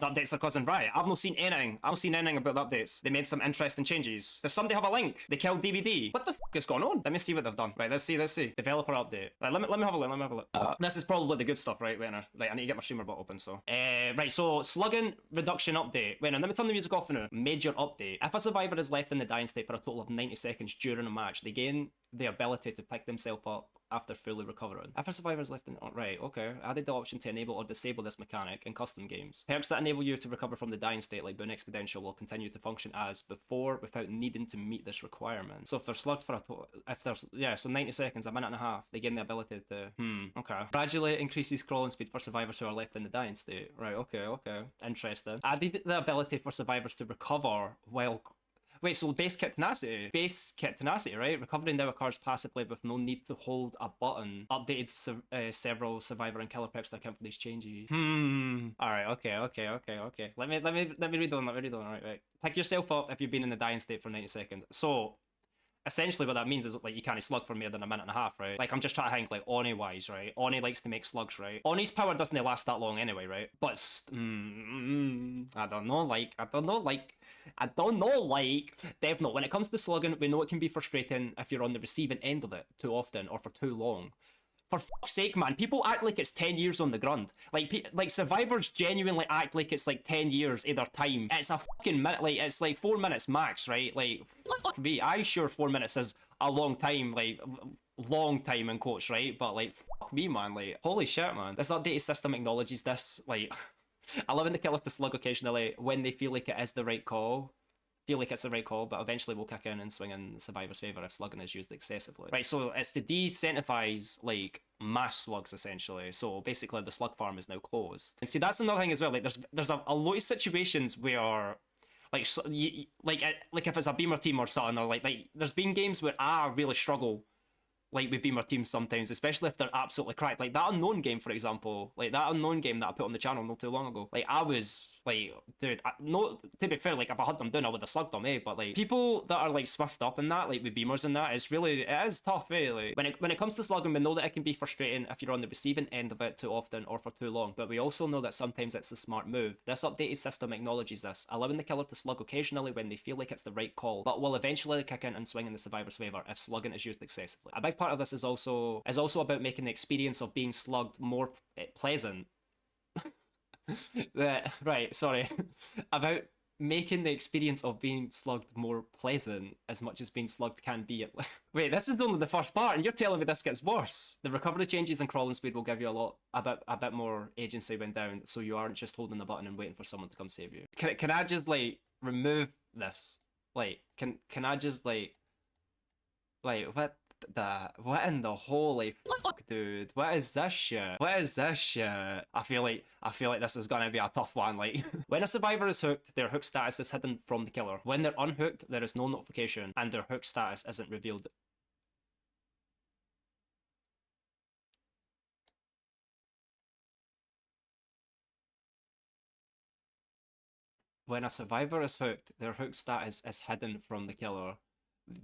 The updates are causing riot. I've not seen anything. I've not seen anything about the updates. They made some interesting changes. Does somebody have a link? They killed DVD. What the fuck is going on? Let me see what they've done. Right, let's see. Developer update. Right, let me have a look. This is probably the good stuff, right? Wait now. Right, I need to get my streamer bot open, so. Right, so slugging reduction update. Wait now, let me turn the music off now. Major update. If a survivor is left in the dying state for a total of 90 seconds during a match, they gain the ability to pick themselves up after fully recovering. If a survivor is left in... Oh, right, okay. Added the option to enable or disable this mechanic in custom games. Perks that enable you to recover from the dying state, like Boon Exponential, will continue to function as before without needing to meet this requirement. So if they're slugged for a total... If there's... Yeah, so 90 seconds, a minute and a half, they gain the ability to... Okay. Gradually increases crawling speed for survivors who are left in the dying state. Right, okay. Interesting. Added the ability for survivors to recover while... Wait, so base kit tenacity, right? Recovery now occurs passively with no need to hold a button. Updated several survivor and killer perks to account for these changes. Alright, okay. Let me read on. Right. Pick yourself up if you've been in the dying state for 90 seconds. So essentially what that means is like you can't slug for more than a minute and a half, right? Like I'm just trying to think like Oni wise, right? Oni likes to make slugs, right? Oni's power doesn't last that long anyway, right? But I don't know, Dev Note. When it comes to slugging, we know it can be frustrating if you're on the receiving end of it too often or for too long. For fuck's sake, man, people act like it's 10 years on the ground. Like survivors genuinely act like it's like 10 years either time. It's a fucking minute, like, it's like 4 minutes max, right? Like, fuck me, I'm sure 4 minutes is a long time, like, long time in quotes, right? But like, fuck me, man, like, holy shit, man. This updated system acknowledges this, like, allowing the killer to slug occasionally when they feel like it is the right call. But eventually will kick in and swing in the survivor's favour if slugging is used excessively. Right, so it's to de-incentivize, like, mass slugs, essentially. So basically the slug farm is now closed. And see, that's another thing as well, like, there's a lot of situations where, like if it's a beamer team or something, or like there's been games where I really struggle like with beamer teams sometimes, especially if they're absolutely cracked. Like that Unknown game, for example, like that Unknown game that I put on the channel not too long ago. Like I was like, dude, no, to be fair, like if I had them down, I would have slugged them, But like people that are like swift up in that, like with beamers and that, it is tough, Like when it comes to slugging, we know that it can be frustrating if you're on the receiving end of it too often or for too long. But we also know that sometimes it's the smart move. This updated system acknowledges this, allowing the killer to slug occasionally when they feel like it's the right call, but will eventually kick in and swing in the survivor's favor if slugging is used excessively. A big part of this is also about making the experience of being slugged more pleasant. Right, sorry. About making the experience of being slugged more pleasant as much as being slugged can be. Wait, this is only the first part and you're telling me this gets worse. The recovery changes and crawling speed will give you a bit more agency when down, so you aren't just holding the button and waiting for someone to come save you. Can I just like remove this? Like, can I just like what in the holy fuck, dude? What is this shit? I feel like this is gonna be a tough one. Like, when a survivor is hooked, their hook status is hidden from the killer. When they're unhooked, there is no notification, and their hook status isn't revealed. When a survivor is hooked, their hook status is hidden from the killer.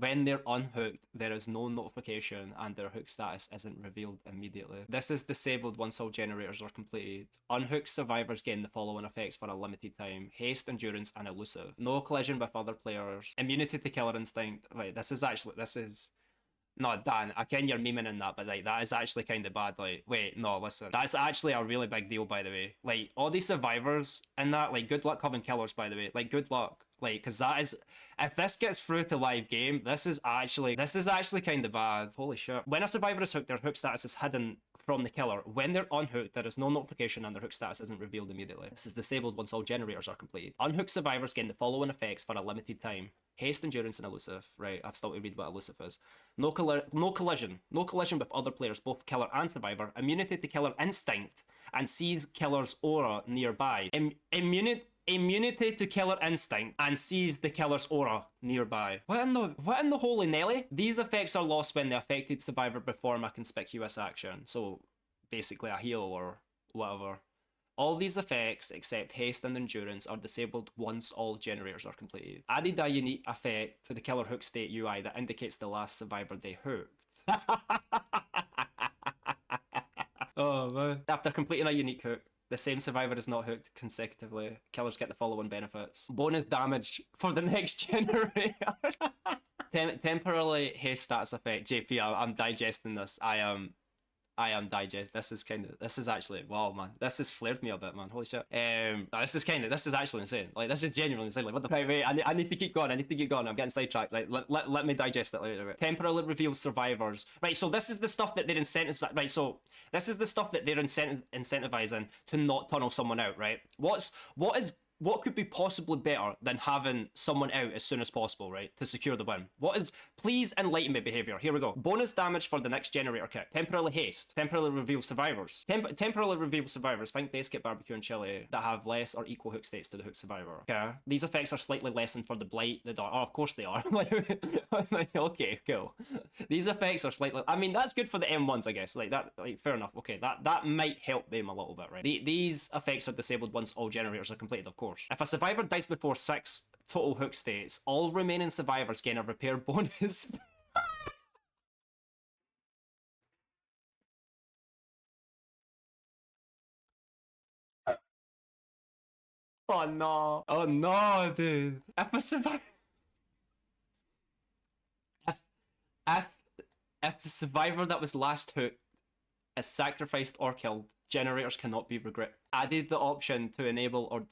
When they're unhooked, there is no notification and their hook status isn't revealed immediately. This is disabled once all generators are completed. Unhooked survivors gain the following effects for a limited time: haste, endurance, and elusive. No collision with other players. Immunity to killer instinct. Right, this is... No, Dan, I ken you're memeing in that, but like that is actually kind of bad. Like, wait, no, listen, that's actually a really big deal, by the way. Like, all these survivors in that, like, good luck having killers, by the way. Like, good luck. Like, because that is... If this gets through to live game, this is actually kind of bad. Holy shit. When a survivor is hooked, their hook status is hidden from the killer. When they're unhooked, there is no notification and their hook status isn't revealed immediately. This is disabled once all generators are completed. Unhooked survivors gain the following effects for a limited time: haste, endurance, and elusive. Right, I've still to read what elusive is. No collision with other players, both killer and survivor. Immunity to killer instinct and sees killer's aura nearby. Immunity to killer instinct and sees the killer's aura nearby. What in the holy Nelly? These effects are lost when the affected survivor perform a conspicuous action. So basically a heal or whatever. All these effects, except haste and endurance, are disabled once all generators are completed. Added a unique effect to the killer hook state UI that indicates the last survivor they hooked. Oh man. After completing a unique hook, The same survivor is not hooked consecutively. Killers get the following benefits. Bonus damage for the next generator. Temporarily haste status effect. JP, I'm digesting this. I am digest. This is actually, wow, man. This has flared me a bit, man. Holy shit. This is actually insane. Like, this is genuinely insane. Like, what the fuck? Wait, I need to keep going. I need to keep going. I'm getting sidetracked. Like, let me digest it later. Temporarily reveals survivors. Right, so this is the stuff that they're incentivizing. Right, so this is the stuff that they're incentivizing to not tunnel someone out, right? What could be possibly better than having someone out as soon as possible, right? To secure the win. Please enlighten me behavior. Here we go. Bonus damage for the next generator kick. Temporarily haste. Temporarily reveal survivors. Temporarily reveal survivors. Think base kit, barbecue, and chili that have less or equal hook states to the hook survivor. Okay. These effects are slightly lessened for the blight, the dark. Oh, of course they are. Okay, cool. These effects are slightly. I mean, that's good for the M1s, I guess. Like that. Like fair enough. Okay, that might help them a little bit, right? These effects are disabled once all generators are completed, of course. If a survivor dies before 6 total hook states, all remaining survivors gain a repair bonus. Oh no. Oh no, dude. If a survivor... If, if, if the survivor that was last hooked is sacrificed or killed, generators cannot be added the option to enable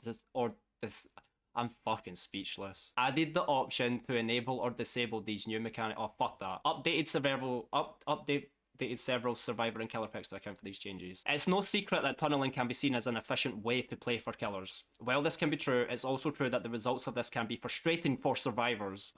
I'm fucking speechless. Added the option to enable or disable these new mechanics. Oh, fuck that. Updated several survivor and killer picks to account for these changes. It's no secret that tunneling can be seen as an efficient way to play for killers. While this can be true, it's also true that the results of this can be frustrating for survivors.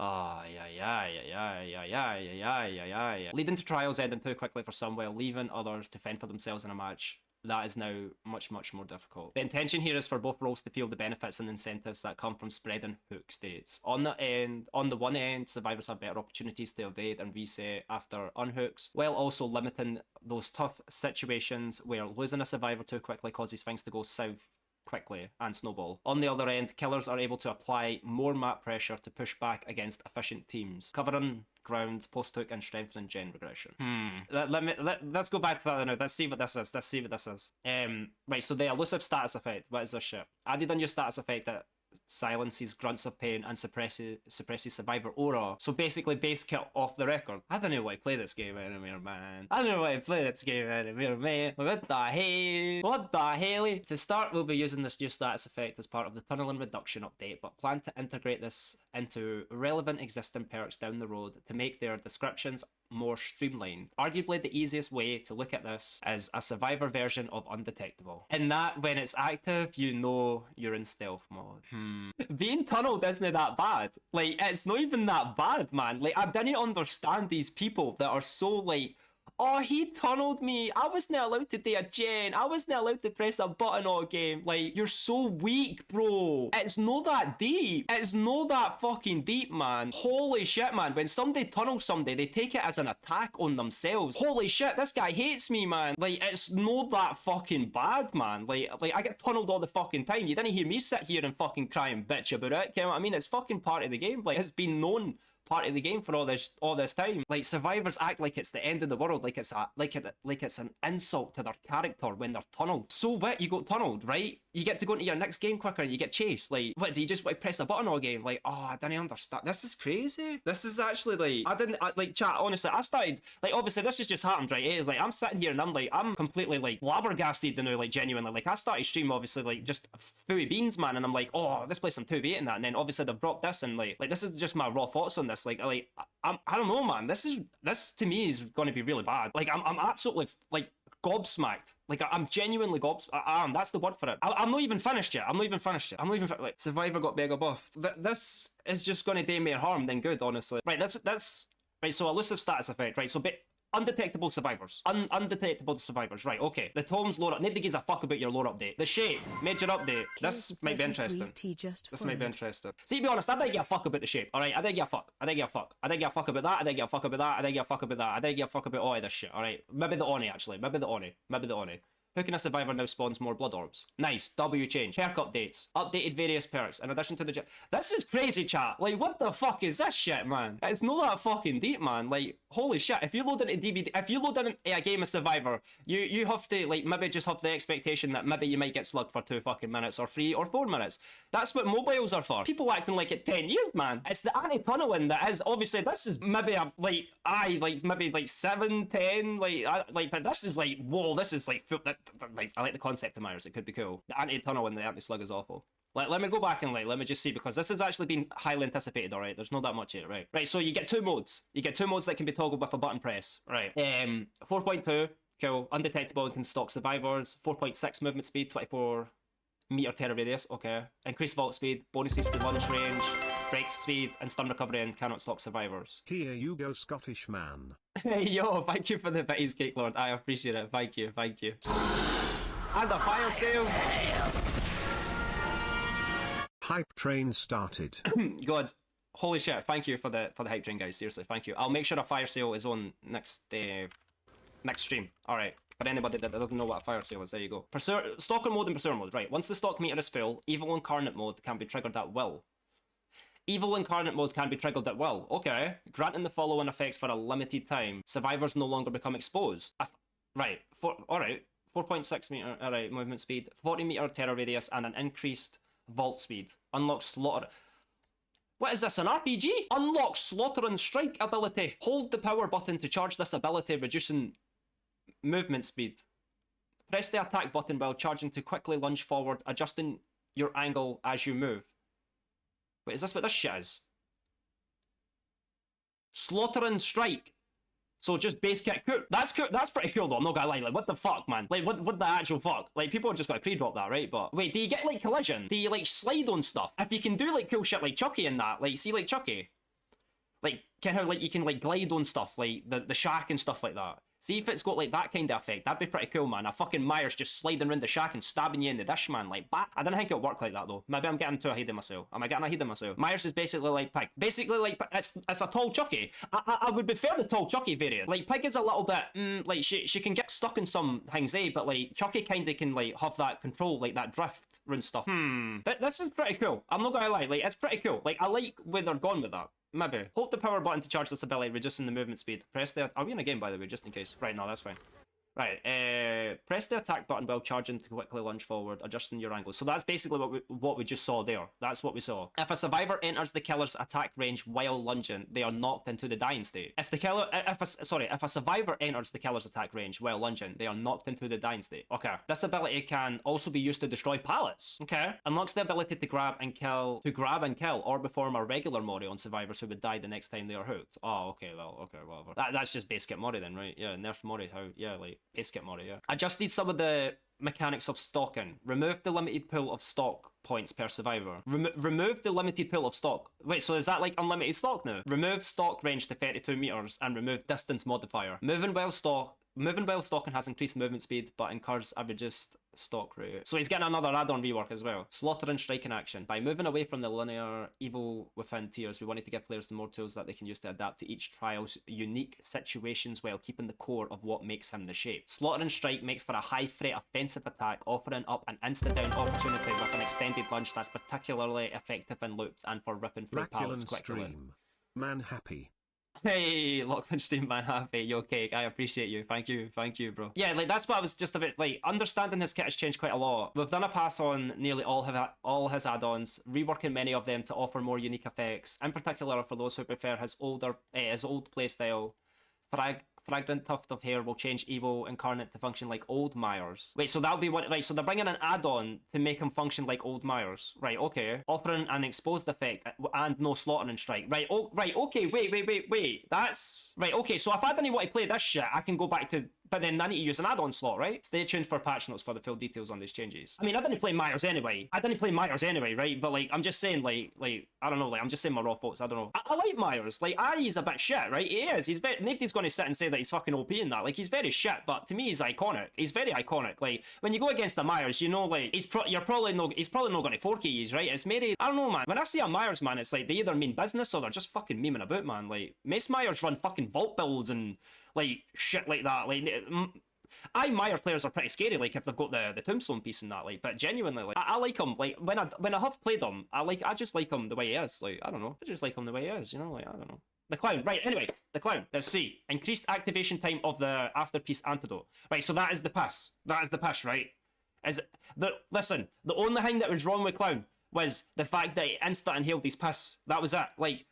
Leading to trials ending too quickly for some while leaving others to fend for themselves in a match. That is now much more difficult. The intention here is for both roles to feel the benefits and incentives that come from spreading hook states. On the one end, survivors have better opportunities to evade and reset after unhooks, while also limiting those tough situations where losing a survivor too quickly causes things to go south quickly and snowball. On the other end, killers are able to apply more map pressure to push back against efficient teams, covering ground, post-hook, and strengthening gen regression. Let's go back to that now. Let's see what this is. Right, so the elusive status effect. What is this shit? Added a new status effect that silences grunts of pain and suppresses survivor aura. So basically base kit off the record. I don't know why I play this game anymore, man. What the hell? To start, we'll be using this new status effect as part of the tunneling reduction update, but plan to integrate this into relevant existing perks down the road to make their descriptions more streamlined. Arguably the easiest way to look at this is a survivor version of undetectable. In that, when it's active, you know you're in stealth mode. Being tunneled isn't that bad. Like, it's not even that bad, man. Like, I didn't understand these people that are so like, oh, he tunneled me. I wasn't allowed to do a gen. I wasn't allowed to press a button all game. Like, you're so weak, bro. It's not that deep. It's not that fucking deep, man. Holy shit, man. When somebody tunnels somebody, they take it as an attack on themselves. Holy shit, this guy hates me, man. Like, it's not that fucking bad, man. Like I get tunneled all the fucking time. You didn't hear me sit here and fucking cry and bitch about it. You know what I mean? It's fucking part of the game. Like, it's been known part of the game for all this time. Like, survivors act like it's the end of the world, like it's an insult to their character when they're tunneled. So what? You got tunneled, right? You get to go into your next game quicker and you get chased. Like, what, do you just like press a button all game? Like, oh, I didn't understand. This is crazy. This is actually like, chat, honestly, I started, like, obviously this has just happened, right? It's like, I'm sitting here and I'm completely like flabbergasted, you know, like genuinely. Like, I started stream obviously like just fooey beans, man, and I'm like, oh, this place I'm 2v8 in that, and then obviously they've dropped this, and like this is just my raw thoughts on this. Like I don't know, man. This to me is going to be really bad. Like, I'm absolutely like gobsmacked. Like, I'm genuinely gobsmacked. That's the word for it. I'm not even finished yet. Like, Survivor got mega buffed. This is just going to do more harm than good, honestly. Right, that's right. So elusive status effect. Right, so undetectable survivors. Undetectable survivors. Right, okay. The Tom's lore up. Nobody gives a fuck about your lore update. The shape. Major update. This might be interesting. This might be interesting. See, to be honest, I didn't give a fuck about the shape. Alright, I didn't give a fuck. I didn't give a fuck. I didn't give a fuck about that. I didn't give a fuck about that. I didn't give a fuck about that. I didn't give a fuck about all of this shit. Alright. Maybe the Oni, actually. Maybe the Oni. Hooking a survivor now spawns more blood orbs. Nice. W change. Perk updates. Updated various perks in addition to the... This is crazy, chat. Like, what the fuck is this shit, man? It's not that fucking deep, man. Like, holy shit. If you load into DVD... If you load in a game of Survivor, you have to, like, maybe just have the expectation that maybe you might get slugged for 2 fucking minutes or 3 or 4 minutes. That's what mobiles are for. People acting like it 10 years, man. It's the anti-tunneling that is... Obviously, this is maybe a, like, maybe, like, 7, 10, but this is, like, whoa, this is, like, like, I like the concept of Myers. It could be cool. The anti-tunnel and the anti-slug is awful. Let me go back and let me just see, because this has actually been highly anticipated, alright? There's not that much here, right? Right, so you get 2 modes. You get 2 modes that can be toggled with a button press. Right. 4.2, cool. Undetectable and can stalk survivors. 4.6 movement speed, 24 meter terror radius, okay. Increased vault speed, bonuses to lunge range, break speed, and stun recovery, and cannot stalk survivors. Here you go, Scottish man. Hey, yo, thank you for the bitties, Cake Lord. I appreciate it. Thank you, thank you. And a fire sale. Hype train started. God, holy shit! Thank you for the hype train, guys. Seriously, thank you. I'll make sure a fire sale is on next stream. All right. For anybody that doesn't know what a fire sale is, there you go. Stalker mode and Pursuer mode. Right. Once the stock meter is full, Evil Incarnate mode can be triggered at will. Evil Incarnate mode can be triggered at will. Okay. Granting the following effects for a limited time. Survivors no longer become exposed. Right. Alright. 4.6 meter alright, movement speed, 40 meter terror radius, and an increased vault speed. Unlock slaughter. What is this, an RPG? Unlock slaughter and strike ability. Hold the power button to charge this ability, reducing movement speed. Press the attack button while charging to quickly lunge forward, adjusting your angle as you move. Wait, is this what this shit is? Slaughter and strike. So just base kit cool. That's cool. That's pretty cool though. I'm not gonna lie. Like, what the fuck, man? Like, what the actual fuck? Like, people are just gonna pre-drop that, right? But wait, do you get like collision? Do you like slide on stuff? If you can do like cool shit like Chucky and that, like, see like Chucky, like, kind of like you can like glide on stuff, like the shack and stuff like that. See if it's got like that kind of effect. That'd be pretty cool, man. A fucking Myers just sliding around the shack and stabbing you in the dish, man. Like, I don't think it'll work like that though. Maybe I'm getting too ahead of myself. Am I getting ahead of myself? Myers is basically like Pig. Basically like, it's a tall Chucky. I would prefer the tall Chucky variant. Like, Pig is a little bit, like, she can get stuck in some things, but like, Chucky kind of can like have that control, like that drift around stuff. This is pretty cool. I'm not gonna lie, like, it's pretty cool. Like, I like where they're going with that. Maybe. Hold the power button to charge this ability, reducing the movement speed. Press the... Are we in a game, by the way, just in case? Right, no, that's fine. Right, press the attack button while charging to quickly lunge forward, adjusting your angle. So that's basically what we just saw there. That's what we saw. If a survivor enters the killer's attack range while lunging, they are knocked into the dying state. If a survivor enters the killer's attack range while lunging, they are knocked into the dying state. Okay. This ability can also be used to destroy pallets. Okay. Unlocks the ability to grab and kill, or perform a regular Mori on survivors who would die the next time they are hooked. Oh, okay, well, okay, whatever. That's just base kit Mori then, right? Yeah, nerf Mori, how, yeah, like, base kit Mori, yeah. Adjusted some of the mechanics of stalking. Remove the limited pool of stock points per survivor. Remove the limited pool of stock. Wait, so is that like unlimited stock now? Remove stock range to 32 meters and remove distance modifier. Moving while stalking has increased movement speed, but incurs a reduced stock rate. So he's getting another add-on rework as well. Slaughter and strike in action. By moving away from the linear evil within tiers, we wanted to give players the more tools that they can use to adapt to each trial's unique situations while keeping the core of what makes him the shape. Slaughter and strike makes for a high threat offensive attack, offering up an insta-down opportunity with an extended lunge that's particularly effective in loops and for ripping through pallets quickly. Stream. Man happy. Hey, Laculan stream, man, happy, yo, Cake, I appreciate you, thank you, bro. Yeah, like, that's what I was just a bit, like, understanding his kit has changed quite a lot. We've done a pass on nearly all his add-ons, reworking many of them to offer more unique effects, in particular for those who prefer his old playstyle. Fragrant tuft of hair will change Evil Incarnate to function like old Myers. Wait, so that'll be what, right, so they're bringing an add-on to make him function like old Myers. Right, okay. Offering an exposed effect and no slaughter and strike. Right, okay, wait. That's... Right, okay, so if I didn't want to play this shit, I can go back to... But then I need to use an add-on slot, right? Stay tuned for patch notes for the full details on these changes. I mean, I didn't play Myers anyway, right? But, like, I'm just saying, like, I don't know, like, I'm just saying my raw thoughts, I don't know. I like Myers. Like, Ari's a bit shit, right? He is. He's very... Nobody's going to sit and say that he's fucking OP in that. Like, he's very shit, but to me, he's iconic. He's very iconic. Like, when you go against the Myers, you know, like, he's probably not going to 4K you, right? It's made... I don't know, man. When I see a Myers, man, it's like they either mean business or they're just fucking memeing about, man. Like, Mace Myers run fucking vault builds and... like, shit like that. Like, Mire players are pretty scary, like if they've got the tombstone piece and that, like. But genuinely, like I like him. Like when I have played him, I just like him the way he is. Like I don't know, I just like him the way he is. You know, like I don't know. The clown, right? Anyway, the clown. Let's see. Increased activation time of the afterpiece antidote. Right, so that is the piss. That is the piss, right? Listen, the only thing that was wrong with clown was the fact that he insta inhaled his piss. That was it. Like,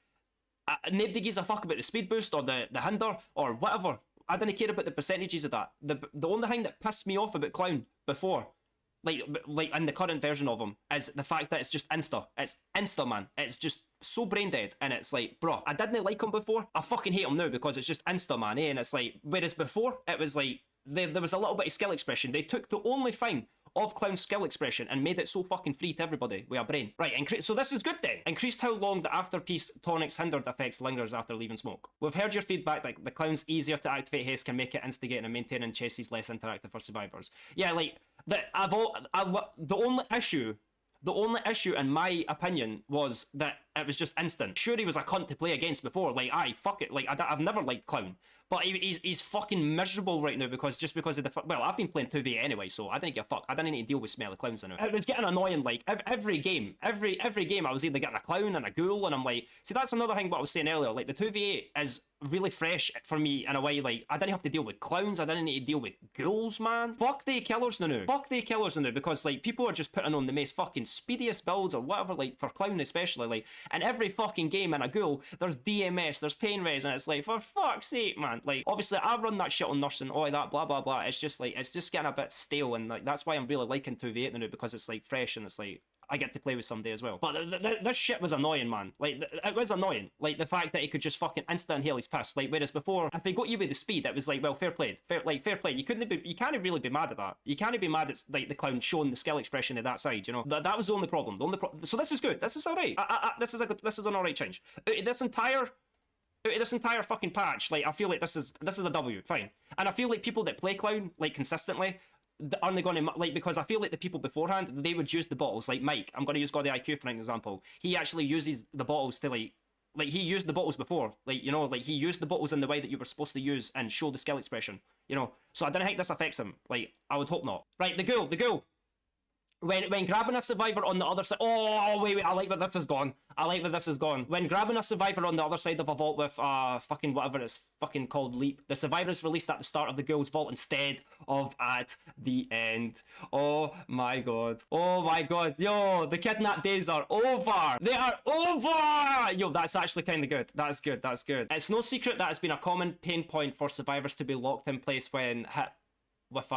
nobody gives a fuck about the speed boost or the hinder or whatever. I didn't care about the percentages of that. The only thing that pissed me off about clown before, like in the current version of him, is the fact that it's just insta. It's insta, man. It's just so brain dead, and it's like, bro, I didn't like him before. I fucking hate him now because it's just insta, man. And it's like, whereas before it was like there was a little bit of skill expression. They took the only thing of clown's skill expression and made it so fucking free to everybody with a brain. Right, so this is good then. Increased how long the afterpiece tonic's hindered effects lingers after leaving smoke. We've heard your feedback that the clown's easier to activate haste can make it instigating and maintaining chassis less interactive for survivors. Yeah, like the only issue in my opinion was that it was just instant. Sure, he was a cunt to play against before. Like, fuck it. Like, I've never liked clown. But he's fucking miserable right now because of the... Well, I've been playing 2v anyway, so I didn't give a fuck. I didn't need to deal with smelly clowns now. It was getting annoying, like, every game I was either getting a clown and a ghoul, and I'm like... See, that's another thing what I was saying earlier. Like, the 2v8 is really fresh for me in a way. Like, I didn't have to deal with clowns. I didn't need to deal with ghouls, man. Fuck the killers now. Fuck the killers now, because, like, people are just putting on the most fucking speediest builds or whatever, like, for clown especially. Like, in every fucking game in a ghoul, there's DMS, there's pain res, and it's like, for fuck's sake, man. Like, obviously, I've run that shit on Nurse and all that, blah, blah, blah. It's just, like, it's just getting a bit stale, and, like, that's why I'm really liking 2v8 now, because it's, like, fresh, and it's, like, I get to play with somebody as well. But this shit was annoying, man. Like, it was annoying. Like, the fact that he could just fucking insta inhale his piss. Like, whereas before, if he got you with the speed, it was like, well, fair play. Fair play. You can't really be mad at that. You can't be mad at, like, the clown showing the skill expression of that side, you know? That was the only problem. So this is good. This is alright. This is an alright change. Out of this entire fucking patch, like, I feel like this is a W, fine. And I feel like people that play clown, like, consistently, aren't they going to, like, because I feel like the people beforehand, they would use the bottles, like Mike, I'm going to use God the IQ for an example. He actually uses the bottles to, like he used the bottles before, like, you know, like, he used the bottles in the way that you were supposed to use and show the skill expression, you know, so I don't think this affects him, like, I would hope not. Right, the ghoul. When grabbing a survivor on the other side... Oh, wait, I like where this has gone. When grabbing a survivor on the other side of a vault with fucking whatever it's fucking called, leap, the survivor is released at the start of the ghoul's vault instead of at the end. Oh my god. Yo, the kidnap days are over. They are over. Yo, that's actually kind of good. That's good. It's no secret that it's been a common pain point for survivors to be locked in place when hit with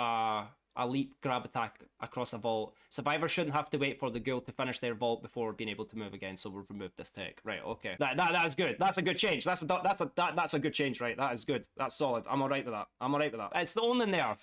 a leap grab attack across a vault. Survivors shouldn't have to wait for the ghoul to finish their vault before being able to move again, so we've removed this tech. Right, okay. That is good. That's a good change. That's a good change, right? That is good. That's solid. I'm alright with that. It's the only nerf.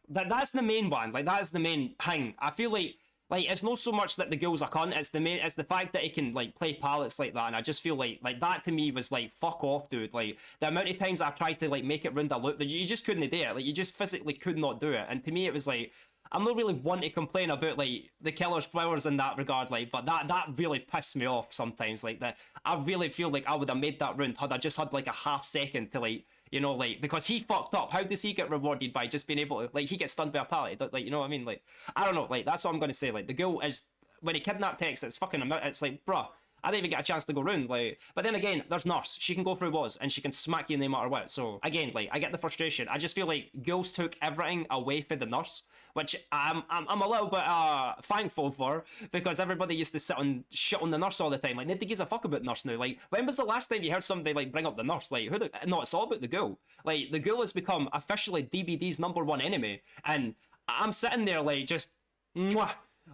That's the main one. Like, that is the main thing. I feel like it's not so much that the ghoul's a cunt, it's the fact that he can, like, play pallets like that, and I just feel like that to me was like, fuck off, dude. Like, the amount of times I tried to, like, make it round a loop, that you just couldn't do it. Like, you just physically could not do it, and to me it was like, I'm not really one to complain about, like, the killer's powers in that regard, like, but that really pissed me off sometimes, like, that I really feel like I would have made that round had I just had, like, a half second to, like, you know, like, because he fucked up. How does he get rewarded by just being able to, like, he gets stunned by a pallet? Like, you know what I mean? Like, I don't know, like, that's what I'm going to say. Like, the ghoul is, when he kidnapped Tex, it's fucking, it's like, bruh, I didn't even get a chance to go round, like, but then again, there's Nurse. She can go through walls, and she can smack you no matter what. So, again, like, I get the frustration. I just feel like ghouls took everything away from the Nurse, which I'm a little bit thankful for, because everybody used to sit on shit on the Nurse all the time. Like, nobody gives a fuck about Nurse now. Like, when was the last time you heard somebody, like, bring up the Nurse? Like, no, it's all about the ghoul. Like, the ghoul has become officially DBD's #1 enemy, and I'm sitting there, like, just mwah.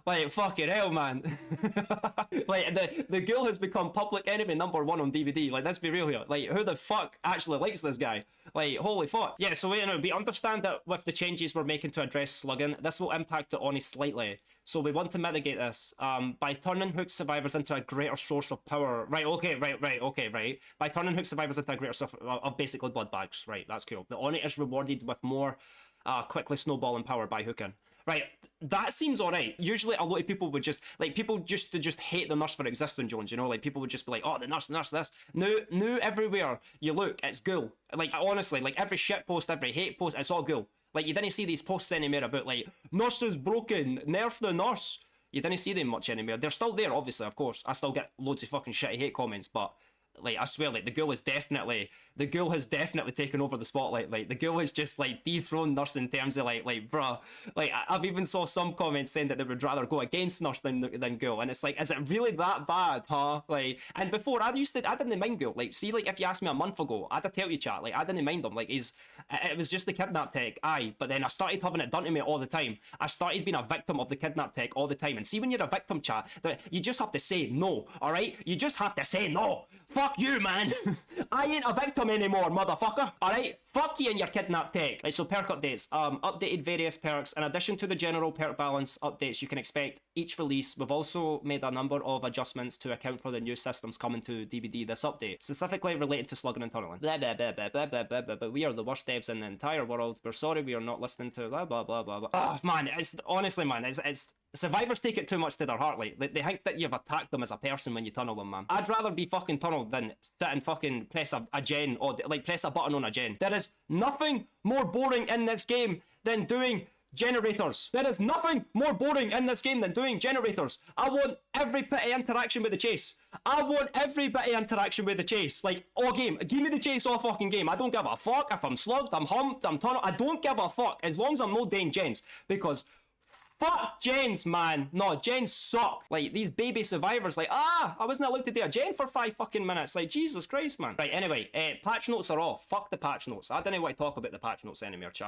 Like, fucking hell, man. Like, the ghoul has become public enemy #1 on DVD. Like, let's be real here. Like, who the fuck actually likes this guy? Like, holy fuck. Yeah, so, you know, we understand that with the changes we're making to address slugging, this will impact the Oni slightly. So we want to mitigate this by turning Hook survivors into a greater source of power. Right. By turning Hook survivors into a greater source of basically blood bags. Right, that's cool. The Oni is rewarded with more quickly snowballing power by hooking. Right, that seems alright. Usually a lot of people would just, like, people used to just hate the Nurse for existing, Jones, you know? Like, people would just be like, oh, the Nurse, this. Now everywhere you look, it's Ghoul. Like, honestly, like, every shit post, every hate post, it's all Ghoul. Like, you didn't see these posts anymore about, like, nurse is broken, nerf the nurse. You didn't see them much anymore. They're still there, obviously, of course. I still get loads of fucking shitty hate comments, but, like, I swear, like, the Ghoul has definitely taken over the spotlight. Like, the Ghoul is just, like, dethroned Nurse in terms of, like, bruh. Like, I've even saw some comments saying that they would rather go against Nurse than Ghoul, and it's like, is it really that bad, huh? Like, and before, I didn't mind Ghoul. Like, see, like, if you asked me a month ago, I'd have tell you, chat, like, I didn't mind him. Like, it was just the kidnap tech, aye, but then I started having it done to me all the time. I started being a victim of the kidnap tech all the time, and see, when you're a victim, chat, that you just have to say no, alright? You just have to say no. Fuck you, man. I ain't a victim anymore, motherfucker. Alright? Fuck you and your kidnap tech. Right, so perk updates. Updated various perks. In addition to the general perk balance updates you can expect each release, we've also made a number of adjustments to account for the new systems coming to DVD this update, specifically related to slugging and tunneling. Blah, blah, blah, blah, blah, blah, blah, blah, blah. We are the worst devs in the entire world. We're sorry we are not listening to blah, blah, blah, blah, blah. Oh, man, it's honestly, man, it's survivors take it too much to their heart. Like, they think that you've attacked them as a person when you tunnel them, man. I'd rather be fucking tunneled than sit and fucking press a gen, or like press a button on a gen. There is nothing more boring in this game than doing generators. There is nothing more boring in this game than doing generators. I want every bit of interaction with the chase. I want every bit of interaction with the chase. Like, all game. Give me the chase all fucking game. I don't give a fuck if I'm slugged, I'm humped, I'm tunneled. I don't give a fuck as long as I'm not doing gens. Because fuck gens, man. No, gens suck. Like, these baby survivors, like, I wasn't allowed to do a gen for 5 fucking minutes. Like, Jesus Christ, man. Right, anyway, patch notes are off. Fuck the patch notes. I didn't want to talk about the patch notes anymore, chat.